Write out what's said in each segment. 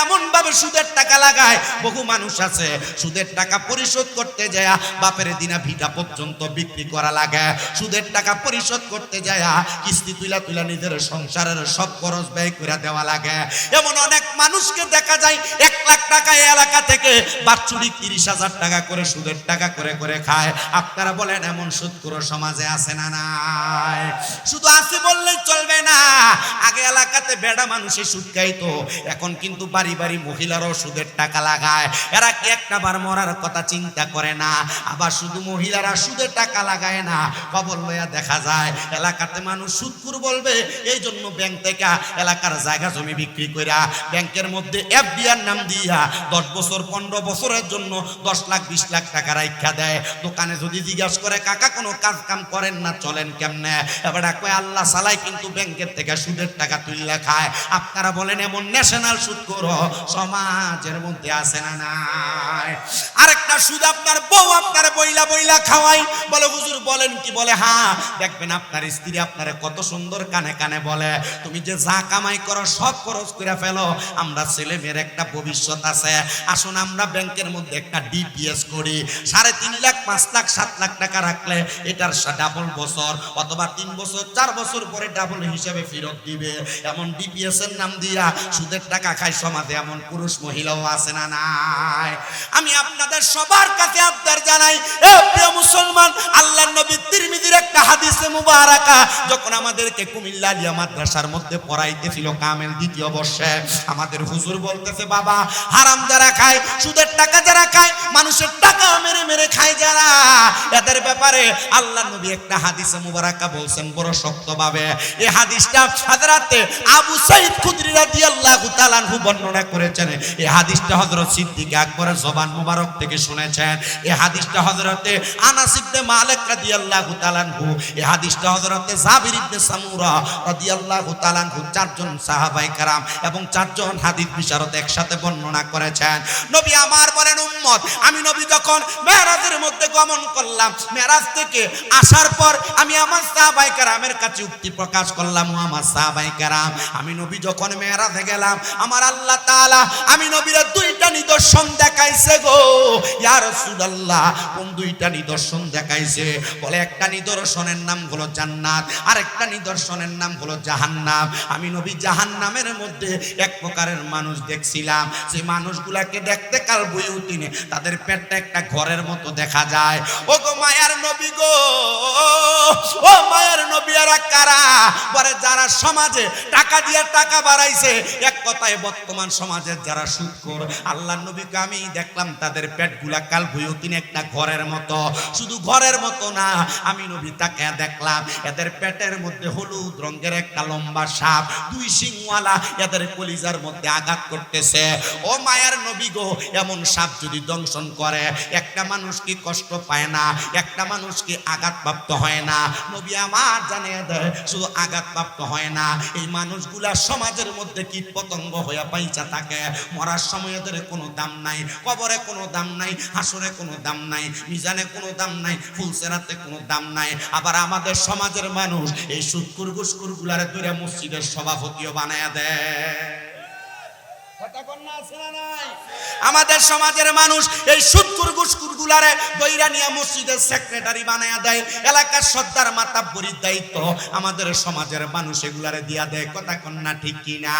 এমন ভাবে সুদের টাকা লাগায়, বহু মানুষ আছে সুদের টাকা পরিশোধ করতে যায় বাপের দিনা ভিটা পর্যন্ত বিক্রি করা লাগে, সুদের টাকা পরিশোধ করতে যায় কিস্তি তুলা তুলা নিজের সংসারের সব খরচ ব্যয় করে দেওয়া লাগে। এমন অনেক মানুষকে দেখা যায় 1 লাখ টাকা এলাকা থেকে বাৎসরিক 30,000 টাকা করে সুদের টাকা করে করে খায়। আপনারা বলেন এমন সুদখোর সমাজে আছে না নাই? শুধু আছে বললেই চলবে না। আগে এলাকাতে বেড়া মানুষে সুদ খাইতো, এখন কিন্তু বাড়ি বাড়ি মহিলারাও সুদের টাকা লাগায়। এরা কি একটা বার মরার কথা চিন্তা করে না? আবার শুধু মহিলারা সুদের টাকা লাগায় না, খবর লইয়া দেখা যায় এলাকাতে মানুষ সুদখোর বলবে, এই জন্য ব্যাংক থেকে এলাকার জায়গা জমি বিক্রি কইরা ব্যাংকের মধ্যে এফডিআর নাম দিয়া 10 বছর 15 বছরের জন্য 10 লাখ 20 লাখ টাকা রাখা দেয়। দোকানে যদি জিজ্ঞাসা করে কাকা কোনো কাজ কাম করেন না, চলেন কেমনে, এবার কয় আল্লাহ সালাই কিন্তু ব্যাংকের থেকে সুদের টাকা তুইলা খায়। আপনারা বলেন এমন ন্যাশনাল সুদখোর সমাজের মধ্যে আছে না নাই? আরেকটা সুদ আপনার বউ আপনার বইলা বইলা খাওয়াই, বলে হুজুর বলেন কি? বলে হ্যাঁ, দেখবেন আপনার স্ত্রী আপনারে কত সুন্দর কানে কানে বলে তুমি যে যা কামাই করো সব খরচ করে ফেলো, আমরা ছেলে মেয়ের একটা ভবিষ্যৎ আছে, আসুন আমরা ব্যাংকের মধ্যে একটা ডিপিএস করি, 3.5 লাখ 5 লাখ 7 লাখ টাকা রাখলে এটার ডাবল বছর অথবা 3 বছর 4 বছর পরে ডাবল হিসেবে ফেরত দিবে। এমন ডিপিএস এর নাম দিয়া সুদের টাকা খায় সমাজে এমন পুরুষ মহিলাও আছে না নাই? আমি আপনাদের সবার কাছে আবদার জানাই, এ প্রিয় মুসলমান, আল্লাহর নবী তিরমিজির একটা হাদিসে মুবারাকা যখন আমাদেরকে কুমিল্লা আলিয়া মাদ্রাসার মধ্যে পড়াইতেছিল কামেল 2য় বর্ষে, আমাদের হুজুর বলতেছে বাবা, হারাম যারা খায়, সুদের টাকা যারা খায়, মানুষের টাকা মেরে মেরে খায় যারা, এদের ব্যাপারে আল্লাহর নবী একটা হাদিসে মুবারাকা বলছেন বড় শক্তভাবে। এই হাদিসটা হযরত আবু সাঈদ খুদরি রাদিয়াল্লাহু তাআলা আনহু বর্ণনা করেছেন। এই হাদিসটা হযরত সিদ্দিক আকবরের জবান মুবারক থেকে শুনেছেন। এই হাদিসটা হযরত আনাস ইবনে মালিক রাদিয়াল্লাহু তাআলা আনহু, এই হাদিসটা হযরত জাবির ইবনে সামুরা রাদিয়াল্লাহু তাআলা আনহু, 4 জন সাহাবায়ে কেরাম এবং 4 জন হাদিস বিশারদ একসাথে বর্ণনা করেছেন। নবী আমার বলেন উম্মত, আমি নবী যখন মেরাজের মধ্যে গমন করলাম, মেরাজ থেকে আসার পর আমি আমার সাহাবায়ে কেরামের কাছে উক্তি প্রকাশ করলাম, ও আমার সাহাবায়ে কেরাম, আমি নবী যখন মেরাজে গেলাম আমার আল্লাহ তাআলা আমি নবীর 2টা নিদর্শন দেখাইছে গো ইয়া রাসূলুল্লাহ। কোন 2টা নিদর্শন দেখাইছে? বলে একটা নিদর্শনের নাম হলো জান্নাত, আরেকটা নিদর্শনের নাম হলো জাহান্নাম। আমি নবী জাহান্নামের মধ্যে এক প্রকারের মানুষ দেখছিলাম, সেই মানুষগুলাকে দেখতে কাল বুয়ুতিনে তাদের পেটটা একটা ঘরের মতো দেখা যায়। ও গো মায়ার নবী গো, ও মায়ার নবী, আর কারা? বলে যারা সমাজে টাকা দিয়ে টাকা বাড়াইছে, এক কথায় বর্তমান সমাজের যারা সুদখোর, আল্লাহর নবীকে আমি দেখলাম তাদের পেটগুলা কাল বুয়ুতিনে একটা ঘরের মতো। শুধু ঘরের মতো না, আমি নবী তাকে দেখলাম এদের পেটের মধ্যে হলুদ রঙের একটা লম্বা সাপ 2 শিংওয়ালা এদের কলিজার মধ্যে আঘাত করতেছে। ও মায়ার নবী গো, এমন সাপ যদি দংশন করে একটা মানুষ কি কষ্ট পায় না? একটা মানুষ কি আঘাতপ্রাপ্ত হয় না? নবী আমার জানিয়ে দেয় শুধু আঘাতপ্রাপ্ত হয় না, এই মানুষগুলা সমাজের মধ্যে কীট পতঙ্গ হয়ে পাইচা থাকে। মরার সময় এদের কোনো দাম নাই, কবরে কোনো দাম নাই, হাসরে কোনো দাম নাই, মিজানে কোনো দাম নাই, ফুলসেরাতে কোনো দাম নাই। আবার আমাদের সমাজের মানুষ এই সুদখোর ঘুষখোর গুলারে ধরে মসজিদের সভাপতিও বানায়া দেয়। আমাদের সমাজের মানুষ এই সুদখোর ঘুষখোর গুলারে দইরা নিয়ে মসজিদের সেক্রেটারি বানায়া দেয়, এলাকার সর্দার মাতাব্বরির দায়িত্ব আমাদের সমাজের মানুষ এগুলারে দিয়া দেয়। কথা কন্যা ঠিক কিনা?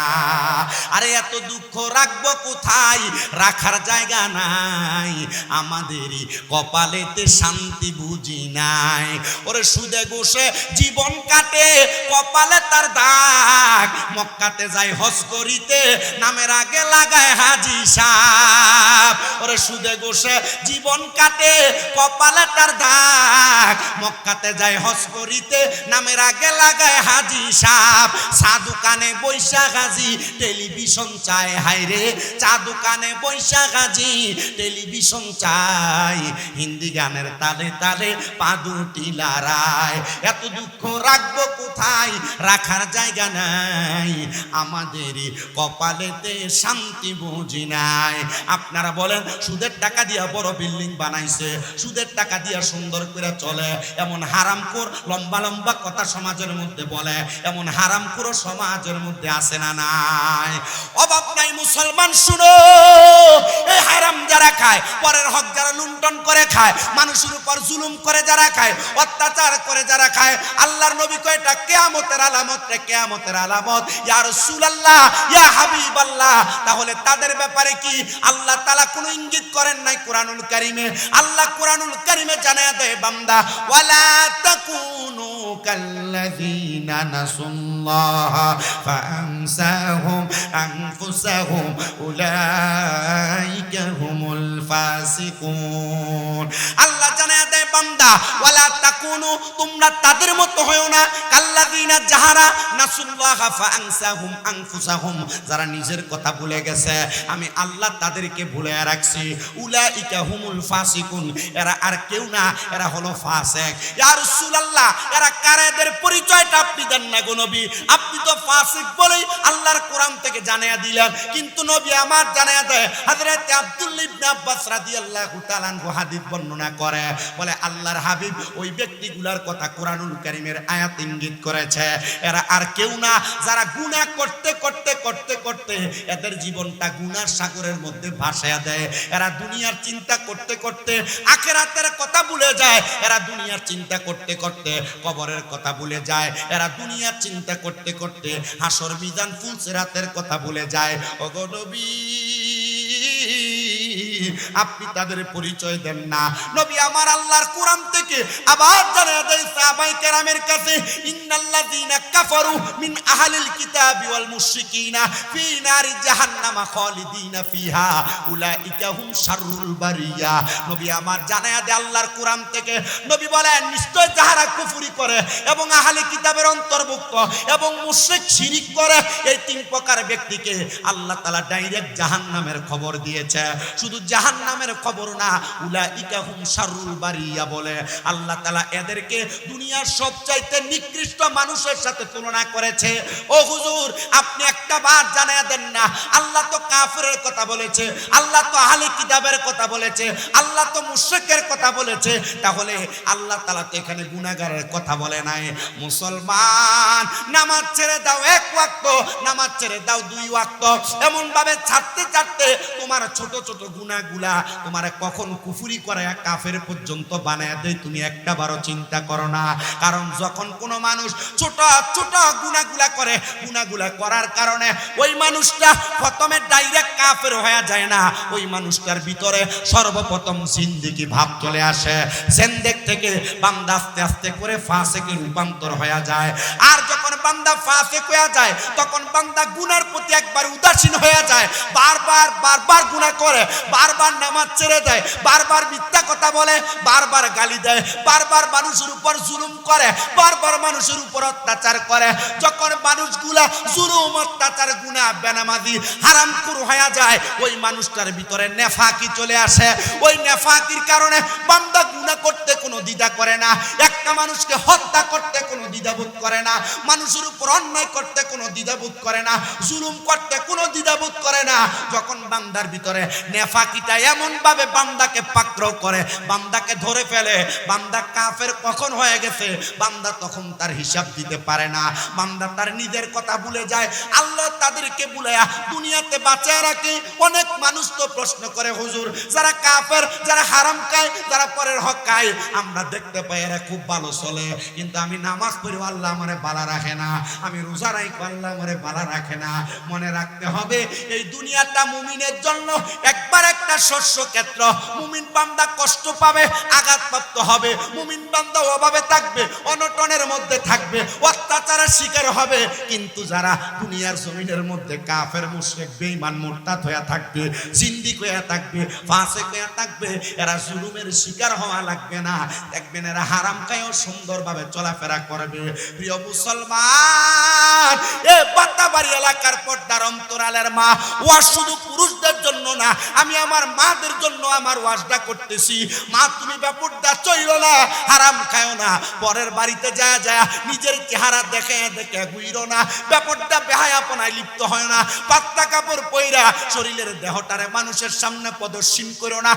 আরে এত দুঃখ রাখবো কোথায়? রাখার জায়গা নাই, আমাদেরই কপালেতে শান্তি বুঝি নাই। ওরে সুদে ঘুষে জীবন কাটে, কপালে তার দাগ, মক্কাতে যায় হজ করিতে নামের আগে লাগায় হাজি সাহেব। ওরে সুদে ঘুষে জীবন কাটে, কপালে তার দাগ, মক্কাতে যায় হজ করিতে নামের আগে লাগায় হাজি সাহেব। চা দোকানে বৈশা হাজি টেলিভিশন চায়, হায়রে চা দোকানে বৈশা হাজি টেলিভিশন চায়, হিন্দি গানের তালে তালে পা দুটি লড়ায়। এত দুঃখ রাখবো কোথায়? রাখার জায়গা নাই, আমাদেরই কপালেতে শান্তি শান্তি বুঝি নাই। আপনারা বলেন সুদের টাকা দিয়া বড় বিল্ডিং বানাইছে, সুদের টাকা দিয়া সুন্দর করে চলে, এমন হারামখোর লম্বা লম্বা কথা সমাজের মধ্যে বলে, এমন হারামখোর সমাজের মধ্যে আছে না নাই? অভাব নাই মুসলমান, শুনো, এই হারাম যারা খায়, পরের হক যারা লুণ্ঠন করে খায়, মানুষের উপর জুলুম করে যারা খায়, অত্যাচার করে যারা খায়, আল্লাহর নবী কয় এটা কিয়ামতের আলামত রে, কিয়ামতের আলামত। ইয়া রাসূলুল্লাহ, ইয়া হাবিবাল্লাহ, তাহলে তাদের ব্যাপারে কি আল্লাহ তাআলা কোনো ইঙ্গিত করেন নাই কোরআনুল কারীমে? আল্লাহ কোরআনুল কারীমে জানায়া দেয় বান্দা, ওয়ালা তাকুনু কাল্লাযীনা নাসুল্লাহ ফাআনসাহুম আনফুসাহুম উলাইকা হুমুল ফাসিকুন। আল্লাহ জানায়া দেয় বান্দা, ওয়ালা তাকুনু, তোমরা তাদের মতো হয়ো না, কাল্লাযীনা যাহারা নাসুল্লাহ ফাআনসাহুম আনফুসাহুম, যারা নিজের কথা ভুলে গেছে, আমি আল্লাহ তাদেরকে ভুলে রাখছি। উলাইকা হুমুল ফাসিকুন, এরা আর কেউ না, এরা হলো ফাসিক। ইয়া রাসূলুল্লাহ, এরা কারা? এদের পরিচয়টা আপনি দেন না গো নবী, আপনি তো ফাসিক বলেই আল্লাহর কোরআন থেকে জানায়া দিলেন, কিন্তু নবী আমার জানায়া দেয়। হযরত আব্দুল্লাহ ইবনে আব্বাস রাদিয়াল্লাহু তাআলা আনহু হাদিস বর্ণনা করে, বলে আল্লাহর হাবিব ওই ব্যক্তিগুলোর কথা কোরআনুল কারীমের আয়াত ইঙ্গিত করেছে, এরা আর কেউ না, যারা গুনাহ করতে করতে করতে করতে এদের জীবনটা গুনার সাগরের মধ্যে ভাসায়া দেয়। এরা দুনিয়ার চিন্তা করতে করতে আখিরাতের কথা ভুলে যায়, এরা দুনিয়ার চিন্তা করতে করতে কবরের কথা ভুলে যায়, এরা দুনিয়ার চিন্তা করতে করতে হাসর মিজান ফুলসিরাতের কথা ভুলে যায়। ওগো নবী, আপনি তাদের পরিচয় দেন না। নবী আমার আল্লাহর কোরআন থেকে আবার জানায়া দেয় সাহাবায়ে কেরামের কাছে, ইন্নাল্লাযীনা কাফারু মিন আহলিল কিতাবি ওয়াল মুশরিকিনা ফি নারি জাহান্নামা খালিদিনা ফিহা উলাইকা হুম শাররুল বারিয়া। নবী আমার জানায়া দেয় আল্লাহর কোরআন থেকে, নবী বলেন নিশ্চয় যারা কুফরি করে এবং আহলে কিতাবের অন্তর্ভুক্ত এবং মুশরিক শিরিক করে, এই তিন প্রকার ব্যক্তিকে আল্লাহ তাআলা ডাইরেক্ট জাহান্নামের খবর দিয়েছে। শুধু জাহান্নামের খবর না, উলাইকা হুম শাররুল বারিয়া বলে আল্লাহ তাআলা এদেরকে দুনিয়ার সবচাইতে নিকৃষ্ট মানুষের সাথে তুলনা করেছে। ও হুজুর, আপনি একটা বার জানায়া দেন না, আল্লাহ তো কাফিরের কথা বলেছে, আল্লাহ তো আহলে কিতাবের কথা বলেছে, আল্লাহ তো মুশরিকের কথা বলেছে, তাহলে আল্লাহ তাআলা তো এখানে গুনাহগারের কথা বলে নাই। মুসলমান, নামাজ ছেড়ে দাও এক ওয়াক্ত, নামাজ ছেড়ে দাও দুই ওয়াক্ত, এমন ভাবে ছাড়তে ছাড়তে তোমার ছোট ছোট গুনাহগুলা তোমার কখন কুফরি করে কাফের পর্যন্ত বানায় দেয়, তুমি একটা বারও চিন্তা করো না। কারণ যখন কোনো মানুষ ছোট ছোট গুনাহগুলা করে, গুনাহগুলা করার কারণে ওই মানুষটা প্রথমে ডাইরেক্ট কাফের হয়ে যায় না, ওই মানুষটার ভিতরে সর্বপ্রথম জিন্দেগি ভাব চলে আসে। জিন্দেগ থেকে বান্দা আস্তে আস্তে করে ফাসিকে রূপান্তর হয়ে যায়। আর যখন বান্দা ফাসিক হয়ে যায়, তখন বান্দা গুনার প্রতি একবার উদাসীন হয়ে যায়, বারবার বারবার গুনাহ করে, বারবার নামাজ ছেড়ে দেয়, বারবার মিথ্যা কথা বলে, বারবার গালি দেয়, বারবার মানুষের উপর জুলুম করে, বারবার মানুষের উপর অত্যাচার করে। যখন মানুষগুলা জুলুম, অত্যাচার, গুনাহ, বেনামাজি, হারামখোর হয়ে যায়, ওই মানুষটার ভিতরে নেফাকি চলে আসে। ওই নেফাকির কারণে বান্দা গুনাহ করতে কোনো দ্বিধা করে না, একটা মানুষকে হত্যা করতে কোনো দ্বিধাবোধ করে না, মানুষের উপর অন্যায় করতে কোনো দ্বিধাবোধ করে না, জুলুম করতে কোনো দ্বিধাবোধ করে না। যখন বান্দার ভিতরে নেফাকিটা এমন ভাবে বান্দাকে পাকড়াও করে, বান্দাকে ধরে ফেলে, বান্দা কাফের কখন হয়ে গেছে বান্দা তখন তার হিসাব দিতে পারে না। বান্দা তার নিজের কথা ভুলে যায়, আল্লাহ তাদেরকে ভুলায়া দুনিয়াতে বাঁচায় রাখে। অনেক মানুষ তো প্রশ্ন করে, হুজুর যারা কাফের, যারা হারাম খায়, যারা পরের হক খায়, আমরা দেখতে পাই এরা খুব ভালো চলে, কিন্তু আমি নামাজ পড়ি আল্লাহ আমারে ভালো রাখে না, আমি রোজা রাখি আল্লাহ আমারে ভালো রাখে না। মনে রাখতে হবে এই দুনিয়াটা মুমিনের জন্য একবার একটা শস্য ক্ষেত্র। মুমিন বান্দা কষ্ট পাবে, আঘাতপ্রাপ্ত হবে, মুমিন বান্দা অভাবে থাকবে, অনটনের মধ্যে থাকবে, অত্যাচারের শিকার হবে, কিন্তু যারা দুনিয়ার জমিনের মধ্যে কাফের, মুশরিক, বেঈমান, মুরতাদ হয়ে থাকবে, জিন্দিক হয়ে থাকবে, ফাসিক হয়ে থাকবে, এরা জুলুমের শিকার হওয়া লাগবে না। দেখবেন এরা হারাম খায়ও সুন্দরভাবে চলাফেরা করবে। প্রিয় মুসলমান, এ বাতাবাড়ি এলাকার পর্দার অন্তরালের মা, ওয়াজ শুধু পুরুষদের জন্য না, আমি আমার মাদের জন্য আমার ওয়াজটা করতেছি। মা, তুমি বেপরদা চইলো না, হারাম খায়ও না, পরের বাড়িতে যায় যায় নিজের চেহারা দেখে দেখে ঘুইরো না, বেপরদা বেহায়াপনায় লিপ্ত হয় না, 5 টাকা কাপড় পইরা শরীরের দেহটারে মানুষের সামনে প্রদর্শন করো না।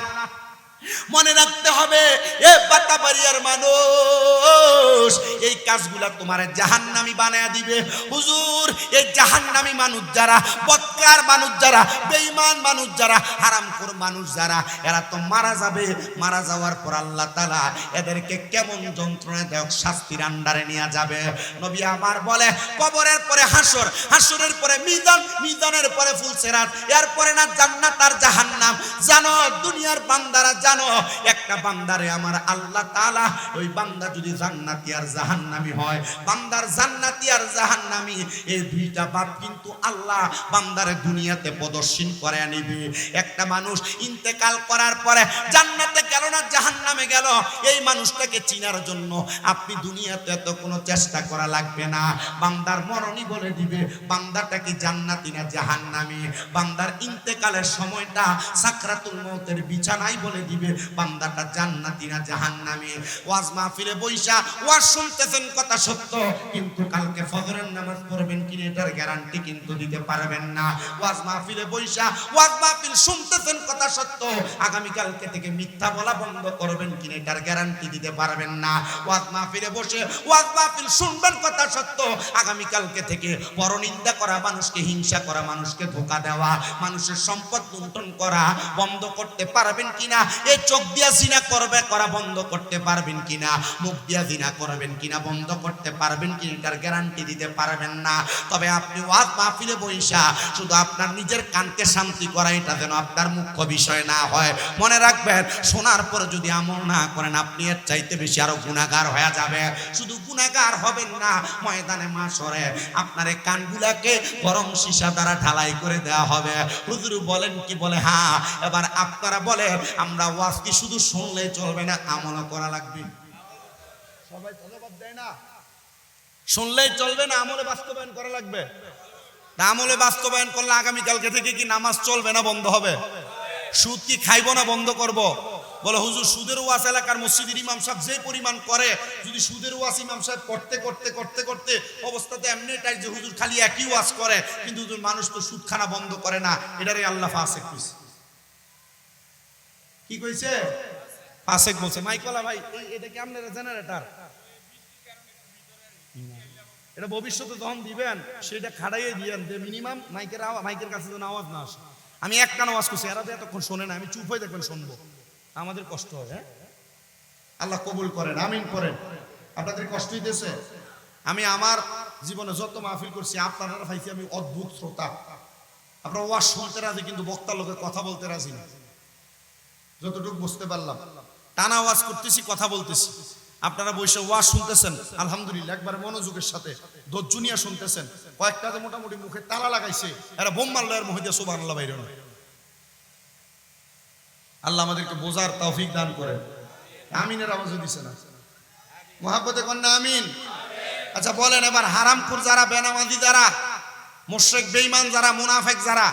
মনে রাখতে হবে এ বাতাবাড়িয়ার মানুষ, এই কাজগুলা তোমার জাহান্নামী বানায়া দিবে। হুজুর, এই জাহান্নামী মানুষ যারা, বদকার মানুষ যারা, বেঈমান মানুষ যারা, হারামখোর মানুষ যারা, এরা তো মারা যাবে। মারা যাওয়ার পর আল্লাহ তাআলা এদেরকে কেমন যন্ত্রণাদায়ক শাস্তির আন্ডারে নিয়ে যাবে। নবী আমার বলে, কবরের পরে হাসর, হাসরের পরে মিজান, মিজানের পরে ফুলসিরাত, এরপরে না জান্নাত আর জাহান্নাম। জানো দুনিয়ার বান্দারা, জানো একটা বান্দারে আমার আল্লাহ তাআলা, ওই বান্দা যদি জান্নাতি আর জাহান্নামী হয়, বান্দার জান্নাতি আর জাহান্নামী এই দুইটা ভাব কিন্তু আল্লাহ বান্দারে দুনিয়াতে প্রদর্শন করে আনিবে। একটা মানুষ ইন্তেকাল করার পরে জান্নাতে গেল না জাহান্নামে গেল, এই মানুষটাকে চিনার জন্য আপনি দুনিয়াতে তো কোনো চেষ্টা করা লাগবে না। বান্দার মরণই বলে দিবে বান্দাটা কি জান্নাতি না জাহান্নামী। বান্দার ইন্তেকালের সময়টা সাকরাতুল মউতের বিছানায় বলে দিবে বান্দাটা জান্নাতি না জাহান্নামী। ওয়াজ মাহফিলে বইসা ওয়াজ শুনতেছেন, কথা সত্য, কিন্তু কালকে ফজরের নামাজ পড়বেন কিনা এটার গ্যারান্টি কিন্তু দিতে পারবেন না। ওয়াজ মাহফিলে বইসা ওয়াজ মাহফিল শুনতেছেন, কথা সত্য, আগামী কালকে থেকে মিথ্যা বলা বন্ধ করবেন কিনা এটার গ্যারান্টি দিতে পারবেন না। ওয়াজ মাহফিলে বসে ওয়াজ মাহফিল শুনবেন, কথা সত্য, আগামী কালকে থেকে পরনিন্দা করা, মানুষকে হিংসা করা, মানুষকে ধোঁকা দেওয়া, মানুষের সম্পদ লুণ্ঠন করা বন্ধ করতে পারবেন কিনা, এই চোখ দিয়া জিনা করবে করা বন্ধ করতে পারবেন কিনা, মুখ দিয়া জিনা করবেন কিনা বন্ধ করতে পারবেন কিনা এটার গ্যারান্টি দিতে পারবেন না। তবে আপনি ওয়াজ মাহফিলে বইসা শুধু আপনার নিজের কানকে শান্তি করা, এটা যেন আপনার মুখ্য বিষয় না হয়। মনে রাখবেন, শোনার পরে যদি আমল না করেন আপনি এর চাইতে বেশি আরো গুনাহগার হয়ে যাবে। শুধু গুনাহগার হবেন না, ময়দানে মাশরে আপনার এই কানগুলাকে গরম সীসা দ্বারা ঢালাই করে দেওয়া হবে। হুজুর বলেন কি? বলে হ্যাঁ। এবার আপনারা বলেন, আমরা ওয়াজ কি শুধু শুনলেই চলবে না, আমল করা লাগবে? সবাই জবাব দেয় না। শুনলেই চলবে না, আমলে বাস্তবায়ন করা লাগবে। আমলে বাস্তবায়ন করলে আগামী কালকে থেকে কি নামাজ চলবে না বন্ধ হবে? সুদ কি খাইবো না বন্ধ করব? বলে হুজুর সুদের ওয়াজ এলাকার মসজিদের ইমাম সাহেব যে পরিমাণ করে, যদি সুদের ওয়াজ ইমাম সাহেব করতে করতে করতে করতে অবস্থাতে এমনিটাই যে হুজুর খালি একই ওয়াজ করে, কিন্তু হুজুর মানুষ তো সুদ খানা বন্ধ করে না, এটারে আল্লাহ ফাসিক কইছে। কি কইছে? ফাসিক বলছে। মাইকলা ভাই, এটা কি আপনারা জেনারেটর? এটা ভবিষ্যতে যখন দিবেন সেটা খাড়াইয়ে দিয়েন যে মিনিমাম মাইকের কাছে যেন আওয়াজ না আসে। আমি একটা আওয়াজ করছি, এরা তো এতক্ষণ শোনে না, আমি চুপ হয়ে দেখবেন শুনবো, আমাদের কষ্ট হয়। হ্যাঁ, আল্লাহ কবুল করেন, আমিন করেন। আপনাদের কষ্ট হইতেছে? আমি আমার জীবনে যত মাহফিল করছি আপনারা পাইছি আমি অদ্ভুত শ্রোতা। আপনারা ওয়াজ শুনতে রাজি, কিন্তু বক্তার লোকে কথা বলতে রাজি না। যতটুকু বুঝতে পারলাম, টানা ওয়াজ করতেছি, কথা বলতেছি, আপনারা বসে ওয়াজ শুনতেছেন আলহামদুলিল্লাহ, একবার মনোযোগের সাথে ধৈর্য নিয়ে শুনতেছেন। কয়েকটা যে মোটামুটি মুখে তালা লাগাইছে, এরা বোম মারলো, এর মহিদা সুবহানাল্লাহ বাইরে না। আল্লাহ আমাদেরকে বোঝার তৌফিক দান করেন। আমিনের আওয়াজও দিছে না, মুহাব্বতে কন্যা আমিন। আচ্ছা বলেন এবার, হারামখোর যারা, বেনামাজি যারা, মুশরিক বেঈমান যারা, মুনাফিক যারা,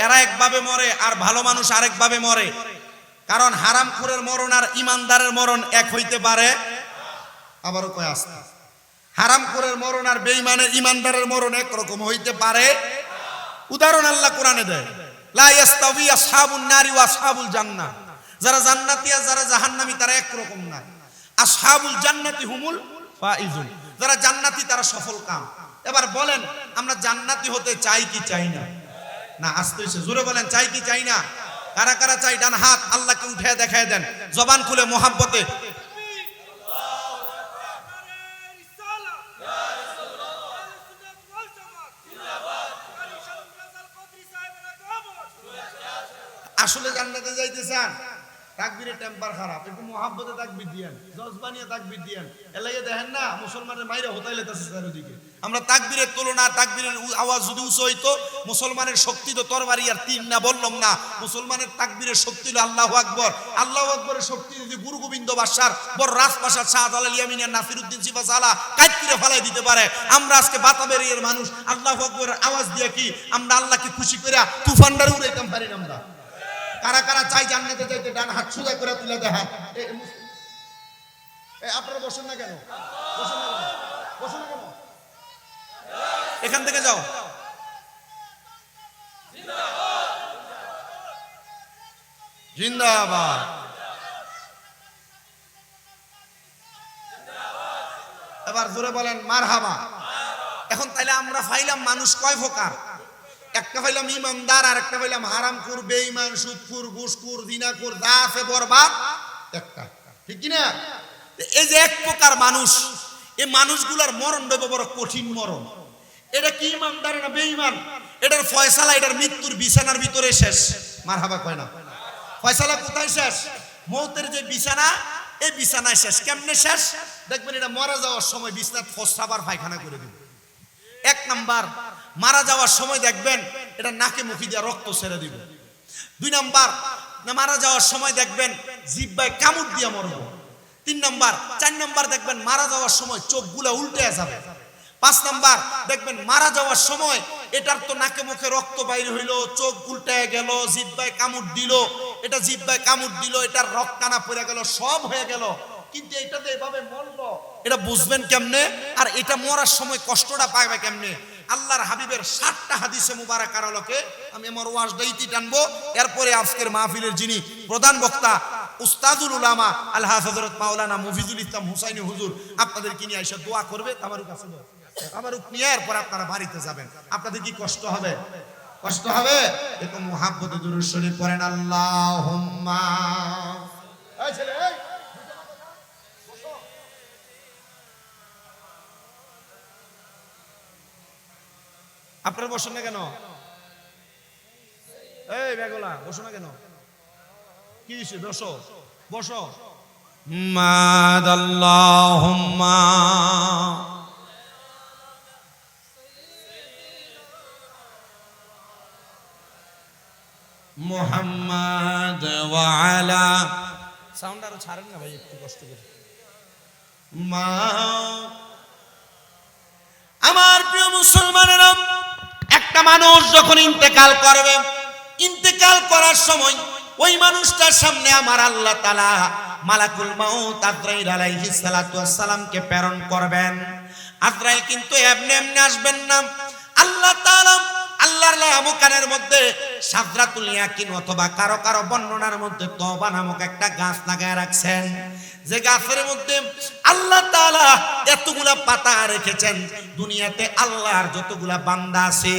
এরা একভাবে মরে আর ভালো মানুষ আরেকভাবে মরে। কারণ হারামখোরের মরণ আর ইমানদারের মরণ এক হইতে পারে। আবারও কয় আসতে, হারামখোরের মরণ আর বেঈমানের ইমানদারের মরণ একরকম হইতে পারে। উদাহরণ আল্লাহ কোরআনে দেয়, লা ইয়াস্তাবি আসহাবুন নারি ওয়া আসহাবুল জান্নাহ। যারা জান্নাতি আর যারা জাহান্নামী তারা একরকম না। আসহাবুল জান্নাতি হুমুল ফাইজুন, যারা জান্নাতি তারা সফল কাম। এবার বলেন, আমরা জান্নাতি হতে চাই কি চাই না? না, আসতে হইছে, জোরে বলেন, চাই কি চাই না? কারা কারা চাই? ডান হাত আল্লাহকে উঠে দেখায় দেন, জবান খুলে মোহাব্বতে। আসলে জান্নাতে যাইতে চান? তাকবীরের টেম্পার খারাপ, একটু মোহাব্বতে তাকবীর দিয়েন, জজবানিয়ে তাকবীর দিয়েন। এলাকে দেখেন না মুসলমানের মাইরা হোতাইলেতেছে চারিদিকে। আমরা তাকবীরের তুলনা, তাকবীরের আওয়াজ যদি উঁচু হইতো, মুসলমানের শক্তি তো তরবারি আর তীর না, বললাম না। মুসলমানের তাকবীরের শক্তি হলো আল্লাহু আকবার। আল্লাহু আকবরের শক্তি যদি গুরু গোবিন্দ বাদশার বড় রাজপ্রাসাদ শাহজালাল ইয়ামিনের নাসিরউদ্দিন সিফাসালা কাইত্তিরে ফেলাই দিতে পারে। আমরা আজকে বাতাবেরিয়ার মানুষ আল্লাহু আকবরের আওয়াজ দিয়ে কি আমরা আল্লাহকে খুশি করে তুফানদার উড়াইতাম পারি না? আমরা কারা কারা চাই জান্নাতে যাইতে? ডান হাত সোজা করে তুলে দেখান। আপনারা বসেন না কেন? বসেন না কেন? বসেন না কেন? এখান থেকে যাও। জিন্দাবাদ। এবার জোরে বলেন মারহাবা। এখন তাইলে আমরা পাইলাম মানুষ কয় প্রকার? একটা পাইলাম ইমানদার, আর একটা পাইলাম হারামখোর, বেঈমান, সুদখোর, ঘুষখোর, জিনাখোর, যা আছে বরবাদ একটা, ঠিক কি না? এই যে এক প্রকার মানুষ, এই মানুষগুলার মরণ দেব বড় কঠিন মরণ। এটা কি ইমানদার না বেঈমান, এটার ফয়সালা এটার মৃত্যুর বিছানার ভিতরে শেষ। মারহাবা কয় না? ফয়সালা কোথায় শেষ? মৌতের যে বিছানা, এই বিছানায় শেষ। কেমনে শেষ? দেখবেন এটা মারা যাওয়ার সময় বিছানাত ফসরাবার পায়খানা করে দিবে। এক নাম্বার, মারা যাওয়ার সময় দেখবেন এটা নাকে মুখে দিয়ে রক্ত ছেড়ে দিবে। দুই নাম্বার, মারা যাওয়ার সময় দেখবেন জিহ্বায় কামড় দিয়ে মরবে। তিন নাম্বার, চার নাম্বার দেখবেন মারা যাওয়ার সময় চোখগুলা উল্টে যাবে। পাঁচ নাম্বার দেখবেন মারা যাওয়ার সময় এটার তো নাকে মুখে রক্ত বাইরে হইলো, চোখ উল্টে গেল, জিহ্বায় কামড় দিল, এটা জিহ্বায় কামড় দিল, এটার রক্ত কানা পড়ে গেল, সব হয়ে গেল। কিন্তু এটাতে এভাবে মরলো, এটা বুঝবেন কেমনে? আর এটা মরার সময় কষ্টটা পাইবে কেমনে? আল্লাহর হাবিবের 7টা হাদিসে মুবারাকার আলোকে আমি আমার ওয়াজটা ইতি টানবো। এরপরে আজকের মাহফিলের যিনি প্রধান বক্তা উস্তাদুল উলামা আল্লাহ হযরত মাওলানা মুফিজুল ইসলাম হুসাইনি হুজুর আপনাদেরকে নিয়ে এসে দোয়া করবে। তাবারুক আছে, তাবারুক নিয়ে এরপর আপনারা বাড়িতে যাবেন। আপনাদের কি কষ্ট হবে? কষ্ট হবে? একটু মুহাব্বতে দুরূদ শরীফ পড়েন। আল্লাহুম্মা, এই ছেলে এই আপনারা বসেন না কেন? এই বেগলা বসো না কেন? কি হইছে? বসো বসো। আল্লাহুম্মা মুহাম্মাদ ওয়া আলা, সাউন্ড আরো ছাড়েন না ভাই, একটু কষ্ট করে। আমার প্রিয় মুসলমানেরা, একটা মানুষ যখন ইন্তেকাল করবে, ইন্তেকাল করার সময় ওই মানুষটার সামনে আমার আল্লাহ তাআলা মালাকুল মাউত আজরাইল আলাইহিস সালাতু ওয়াস সালামকে প্রেরণ করবেন। আজরাইল কিন্তু এমনি এমনি আসবেন না। আল্লাহ তাআলা আল্লাহর লামকানের মধ্যে সাদরাতুল ইয়াকিন অথবা কারো কারো বর্ণনার মধ্যে তওবা নামক একটা গাছ লাগায় রাখছেন, যে গাছের মধ্যে আল্লাহ তাআলা এতগুলা পাতা রেখেছেন। দুনিয়াতে আল্লাহর যতগুলা বান্দা আছে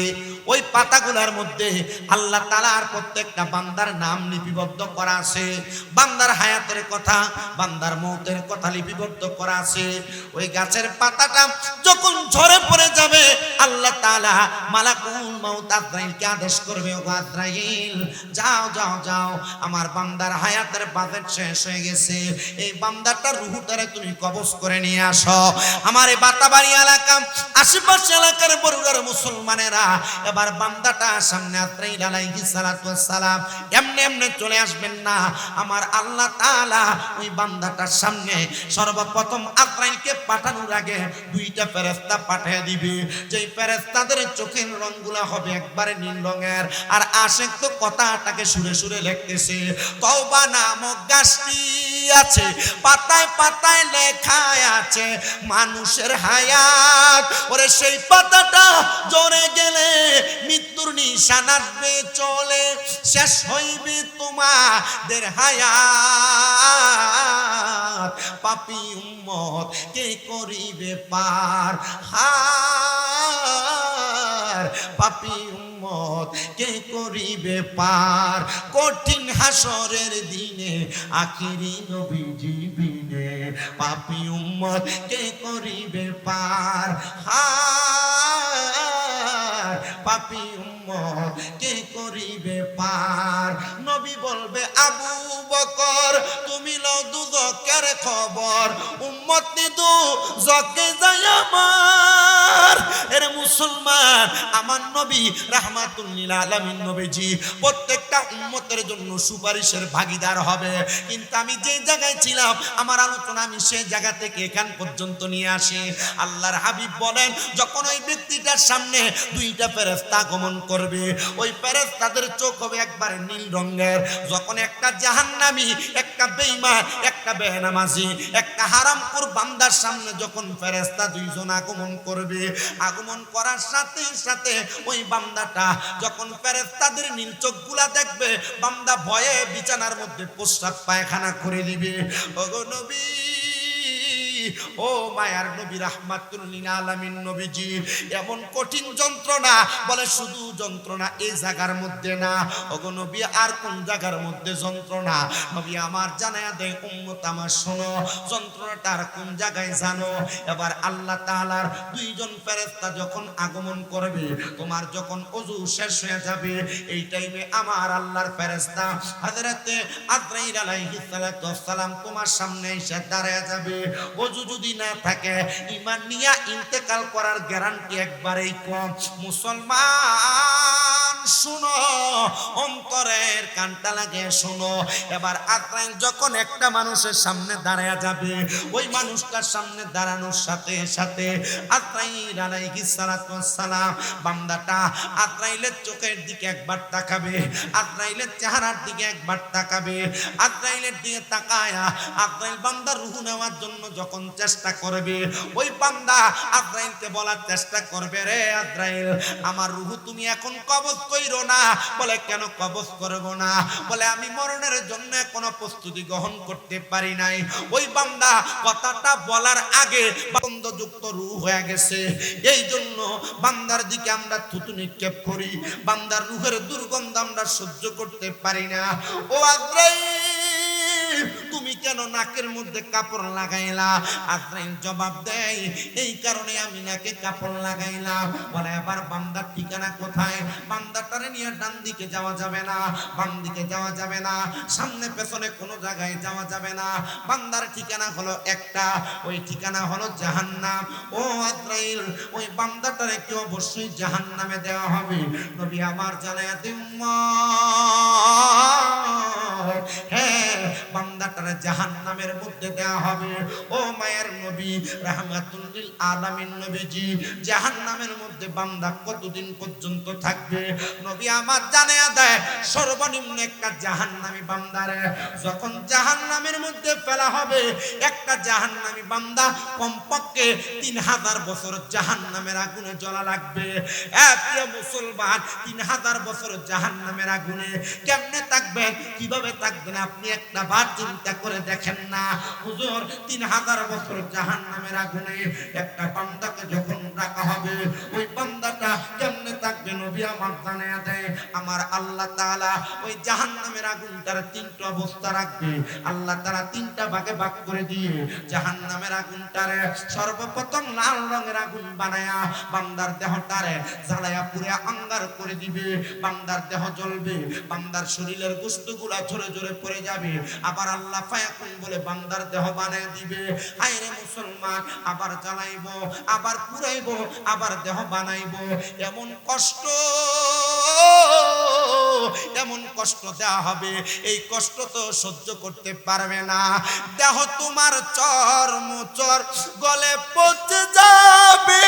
ওই পাতাগুলার মধ্যে আল্লাহ তাআলার প্রত্যেকটা বান্দার নাম লিপিবদ্ধ করা আছে, বান্দার হায়াতের কথা, বান্দার মওতের কথা লিপিবদ্ধ করা আছে। ওই গাছের পাতাটা যখন ঝরে পড়ে যাবে, আল্লাহ তাআলা মালাকুল মাউত আজরাইলকে আদেশ করবে, ও আজরাইল যাও যাও যাও, আমার বান্দার হায়াতের বাজেট শেষ হয়ে গেছে, এই বান্দাটার রূহটারে তুমি কবজ করে নিয়ে আসো। আমার এই বাতাবাড়ি এলাকা, আশেপাশে এলাকার বড়ুরার মুসলমানেরা, এবার বান্দাটা সামনে আজরাইল আলাইহিস সালাতু ওয়াস সালাম এমনি এমনি চলে আসবেন না। আমার আল্লাহ তাআলা ওই বান্দাটার সামনে সর্বপ্রথম আজরাইলকে পাঠানোর আগে 2টা ফেরেশতা পাঠিয়ে দিবে, যেই ফেরেশতাদের চোখের রংগুলা হবে একবারে নীল রঙের। আর আশিক তো কথাটাকে সুরে সুরে লিখতেছে, তওবা নামক গাছটি আছে, পাতায় পাতায় লেখা আছে মানুষের হায়াত। ওরে সেই পাতাটা ঝরে গেলে মৃত্যুর নিশান আসবে চলে, শেষ হইবে তোমাদের হায়াত। পাপী উম্মত কে করিবে পার, হার পাপী উম্মত কে করিবে পার, কঠিন হাসরের দিনে আখিরি নবীজি বিনে, পাপী উম্মত কে করিবে পার, হার পাপী উম্মত কে করিবে পার। নবী বলবে, আবু বকর তুমি লও দুজকের খবর, উম্মত নিদু জকে যায় আমার। এর মুসলমান, আমার নবী রাহমাতুল লিল আলামিন নবীজি প্রত্যেকটা উম্মতের জন্য সুপারিশের ভাগীদার হবে। কিন্তু আমি যে জায়গায় ছিলাম, আমার আলোচনা আমি সেই জায়গা থেকে এখান পর্যন্ত নিয়ে আসি। আল্লাহর হাবিব বলেন, যখন ওই ব্যক্তিটার সামনে 2টা ফেরেশতা আগমন করবে, ওই ফেরেশতাদের চোখ হবে একবারে নীল রঙের। যখন একটা জাহান্নামী, একটা বেঈমান, একটা বেনামাজি একটা হারামখোর বান্দার সামনে যখন ফেরেশতা দুইজন আগমন করবে, আগমন করার সাথে সাথে ওই বান্দাটা যখন ফেরেশতাদের নীল চোখগুলা দেখবে, বান্দা ভয়ে বিছানার মধ্যে প্রস্রাব পায়খানা করে দিবে। ওগো নবী, ও মায়ার নবী রাহমাতুল লিল আলামিন নবীজি, এমন কঠিন যন্ত্রণা, বলে শুধু যন্ত্রণা এই জায়গার মধ্যে না, ওগো নবী আর কোন জায়গার মধ্যে যন্ত্রণা? নবী আমার জানায়া দেয়, উম্মত আমার শোনো, যন্ত্রণাটা আর কোন জায়গায় জানো? এবার আল্লাহ তাআলার দুইজন ফেরেশতা যখন আগমন করবে, তোমার যখন ওযু শেষ হয়ে যাবে, এই টাইমে আমার আল্লাহর ফেরেশতা হযরতে আজরাইল আলাইহিস সালাতু ওয়াস সালাম তোমার সামনে এসে দাঁড়ায় যাবে। ওযু যদি না থাকে, ঈমান নিয়ে ইন্তেকাল করার গ্যারান্টি একবারেই কম। মুসলমান শুনো, অন্তরের কানটা লাগে শোনো। এবার আজরাইল যখন একটা মানুষের সামনে দাঁড়ায় যাবে, ওই মানুষটার সামনে দাঁড়ানোর সাথে সাথে আজরাইল আলাইহিস সালাতু ওয়াস সালাম বান্দাটা আজরাইলের চোখের দিকে একবার তাকাবে, আজরাইলের চেহারার দিকে একবার তাকাবে। আজরাইলের দিকে তাকায়া আজরাইল বান্দার রূহ নেওয়ার জন্য যখন চেষ্টা করবে, ওই বান্দা আজরাইলকে বলার চেষ্টা করবে, রে আজরাইল, আমার রূহ তুমি এখন কবজ কইরো না। বলে কেন কবজ করব না? বলে আমি মরণের জন্য কোনো প্রস্তুতি গ্রহণ করতে পারি নাই। ওই বান্দা কথাটা বলার আগে বন্ধযুক্ত রূহ হয়ে গেছে, এই জন্য বান্দার দিকে আমরা থুতু নিক্ষেপ করি, বান্দার রূহের দুর্গন্ধ আমরা সহ্য করতে পারি না। ও আজরাইল, তুমি কেন নাকের মধ্যে কাপড় লাগাইলা? আজরাইল জবাব দেয়, এই কারণে আমি নাকে কাপড় লাগাইলাম। বলে এবার বান্দার ঠিকানা কোথায়? বান্দাটারে নিয়ে ডান দিকে যাওয়া যাবে না, বাম দিকে যাওয়া যাবে না, সামনে পেছনে কোনো জায়গায় যাওয়া যাবে না। বান্দার ঠিকানা হলো একটা, ওই ঠিকানা হলো জাহান্নাম। ও আজরাইল, ওই বান্দাটারে কি অবশ্যই জাহান্নামে দেওয়া হবে। নবী আমার জানায়া দিন, হ্যাঁ, বান্দাটারে জাহান্নামের মধ্যে দেওয়া হবে। ও মায়ের নবী রাহমাতুল লিল আলামিন নবীজি, জাহান্নামের মধ্যে বান্দা কতদিন পর্যন্ত থাকবে? নবী আমার জানায়া দেয়, সর্বনিম্ন একটা জাহান্নামী বান্দারে যখন জাহান্নামের মধ্যে ফেলা হবে, একটা জাহান্নামী বান্দা কমপক্ষে 3000 বছর জাহান্নামের আগুনে জ্বলা লাগবে। প্রিয় মুসলমান, 3000 বছর জাহান্নামের আগুনে কেমনে থাকবেন, কিভাবে থাকবেন? আপনি একটা বার চিন্তা করে দেখেন না। হুজুর, 3000 বছর জাহান্নামের আগুনে একটা বান্দাকে যখন রাখা হবে, ওই বান্দাটা কেমনে থাকবে? নবী আমার জানায়া দেয়, আমার আল্লাহ তাআলা ওই জাহান্নামের আগুনটার 3টা অবস্থা রাখবে। আল্লাহ তাআলা 3টা ভাগে ভাগ করে দিয়ে জাহান্নামের আগুনটারে সর্বপ্রথম লাল রঙের আগুন বানায়া বান্দার দেহটারে জ্বালায়া পুড়ে আঙ্গার করে দিবে। বান্দার দেহ জ্বলবে, বান্দার শরীরের গোশতগুলা ঝরে ঝরে পড়ে যাবে। আবার আল্লাহ ফায়াকুন বলে বান্দার দেহ বানায় দিবে। হায়রে মুসলমান, আবার জ্বালাইবো, আবার পুরাইবো, আবার দেহ বানাইবো। এমন কষ্ট, এমন কষ্ট দেওয়া হবে, এই কষ্ট তো সহ্য করতে পারবে না। দেহ তোমার চর্মচর গলে পচে যাবে,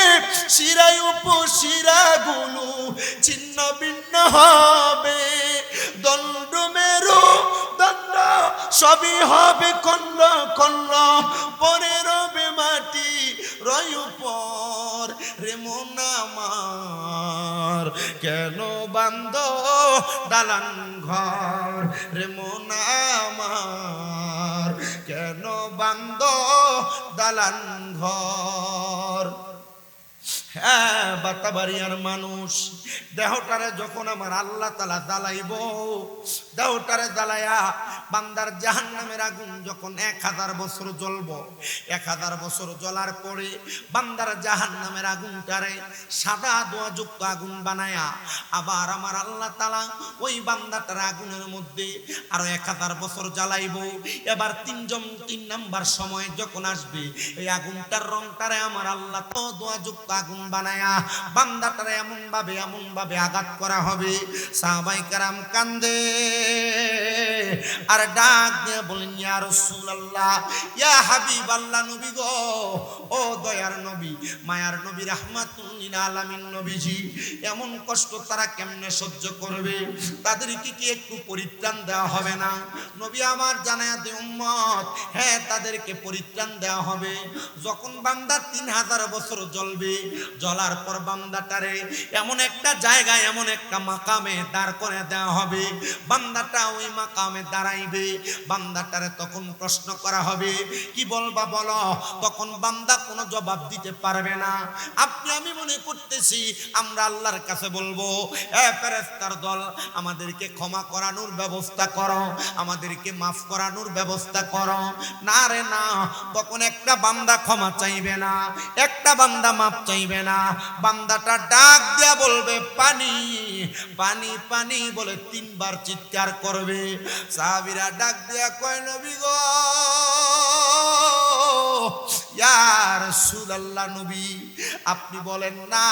শিরায় উপশিরাগুলো ছিন্ন ভিন্ন হবে, দণ্ড মেরু দণ্ড সবই হবে খণ্ড খণ্ড, পরে রবে মাটি রয় উপর। রে মন আমার কেন বান্দ দালান ঘর? রে মন আমার কেন বান্দ দালান ঘর? হ্যাঁ, বাতাবাড়িয়ার মানুষ, দেহটারে যখন আমার আল্লাহ তাআলা জ্বালাইব, দেহটারে জ্বালায়া বান্দার জাহান্নামের আগুন যখন 1000 বছর জ্বলব, 1000 বছর জ্বলার পরে বান্দার জাহান্নামের আগুনটারে সাদা ধোঁয়াযুক্ত আগুন বানায়া আবার আমার আল্লাহ তাআলা ওই বান্দাটার আগুনের মধ্যে আরো 1000 বছর জ্বালাইব। এবার 3 নাম্বার সময় যখন আসবে, এই আগুনটার রংটারে আমার আল্লাহ তো ধোঁয়াযুক্ত আগুন বানায়া বান্দাটারে এমন ভাবে আঘাত করা হবে, সাহাবায়ে কেরাম কান্দে। আর ডাক দিয়ে বলেন ইয়া রাসূলুল্লাহ, ইয়া হাবিবাল্লাহ, নবী গো, ও দয়ার নবী, মায়ার নবী, রাহমাতুল লিল আলামিন নবীজি, এমন কষ্ট তারা কেমনে সহ্য করবে? তাদেরকে কি একটু পরিত্রাণ দেওয়া হবে না? নবী আমার জানায়া দে উম্মত, হ্যাঁ তাদেরকে পরিত্রাণ দেওয়া হবে। যখন বান্দা 3000 বছর জ্বলবে, জ্বলার পর বান্দাটারে এমন একটা জায়গায়, এমন একটা মাকামে দাঁড় করে দেওয়া হবে। বান্দাটা ওই মাকামে দাঁড়াইবে, বান্দাটারে তখন প্রশ্ন করা হবে, কি বলবা বলো? তখন বান্দা কোনো জবাব দিতে পারবে না। আপনি আমি মনে করতেছি আমরা আল্লাহর কাছে বলবো, এ ফেরেশতার দল, আমাদেরকে ক্ষমা করানোর ব্যবস্থা করো, আমাদেরকে মাফ করানোর ব্যবস্থা করো। না রে না, তখন একটা বান্দা ক্ষমা চাইবে না, একটা বান্দা মাফ চাইবে না। বান্দাটা ডাক দিয়া বলবে পানি পানি পানি বলে 3 বার চিৎকার করবে। সাহাবীরা ডাক দিয়া কয়, নবী গো, ইয়া রাসূলুল্লাহ, নবী আপনি বলেন না,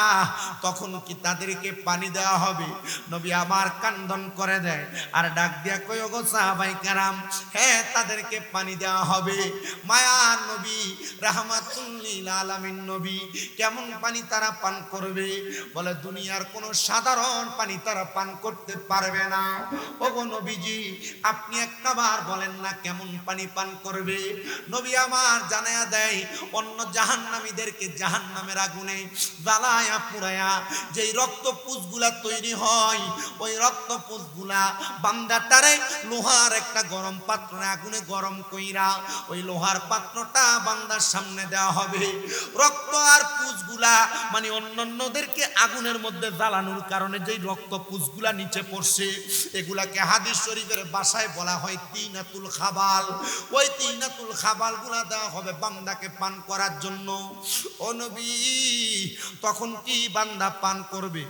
তখন কি তাদেরকে পানি দেওয়া হবে? নবী আমার কান্দন করে দেয় আর ডাক দিয়া কয়, ওগো সাহাবায়ে কেরাম, হ্যাঁ তাদেরকে পানি দেওয়া হবে। মায়ার নবী, রাহমাতুল লিল আলামিন নবী, কেমন পানি তারা পান করবে? বলে দুনিয়ার কোন সাধারণ পানি তারা পান করতে পারবে না। ওগো নবীজি, আপনি একটাবার বলেন না কেমন পানি পান করবে? নবী আমার জানায়া দেয়, অন্য জাহান্নামীদেরকে জাহান্নামের আগুনে জ্বালায়া পুরায়া যেই রক্তপুঞ্জগুলা তৈরি হয়, ওই রক্তপুঞ্জগুলা বান্দাটারে লোহার একটা গরম পাত্রে আগুনে গরম কইরা ওই লোহার পাত্রটা বান্দার সামনে দেওয়া হবে। রক্ত আর পুঁজগুলা মানে অন্যান্যদেরকে আগুনের মধ্যে জ্বালানোর কারণে যেই রক্তপুঞ্জগুলা নিচে পড়ছে, এগুলাকে হাদিস শরীফের ভাষায় বলা হয় তিনাতুল খাবাল। ওই তিনাতুল খাবাল গুলা দেওয়া হবে বান্দাকে পান করার জন্য। ও নবী, তখন কি বান্দা পান করবে?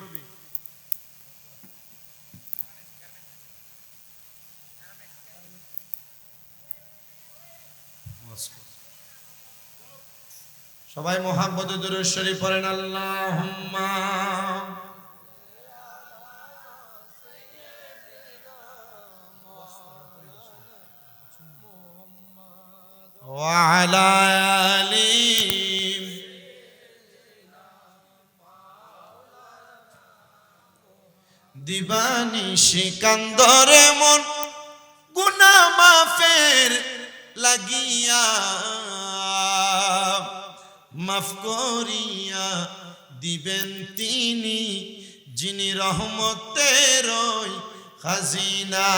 সবাই মুহাম্মদে দুরূদ শরীফ পড়েন, আল্লাহুম্মা ওয়া আলা আলি। দিবানিশি কান্দরে মন গুনাহ মাফের লাগিয়া, মাফ করিয়া দিবেন তিনি, যিনি রহমতের খাজিনা।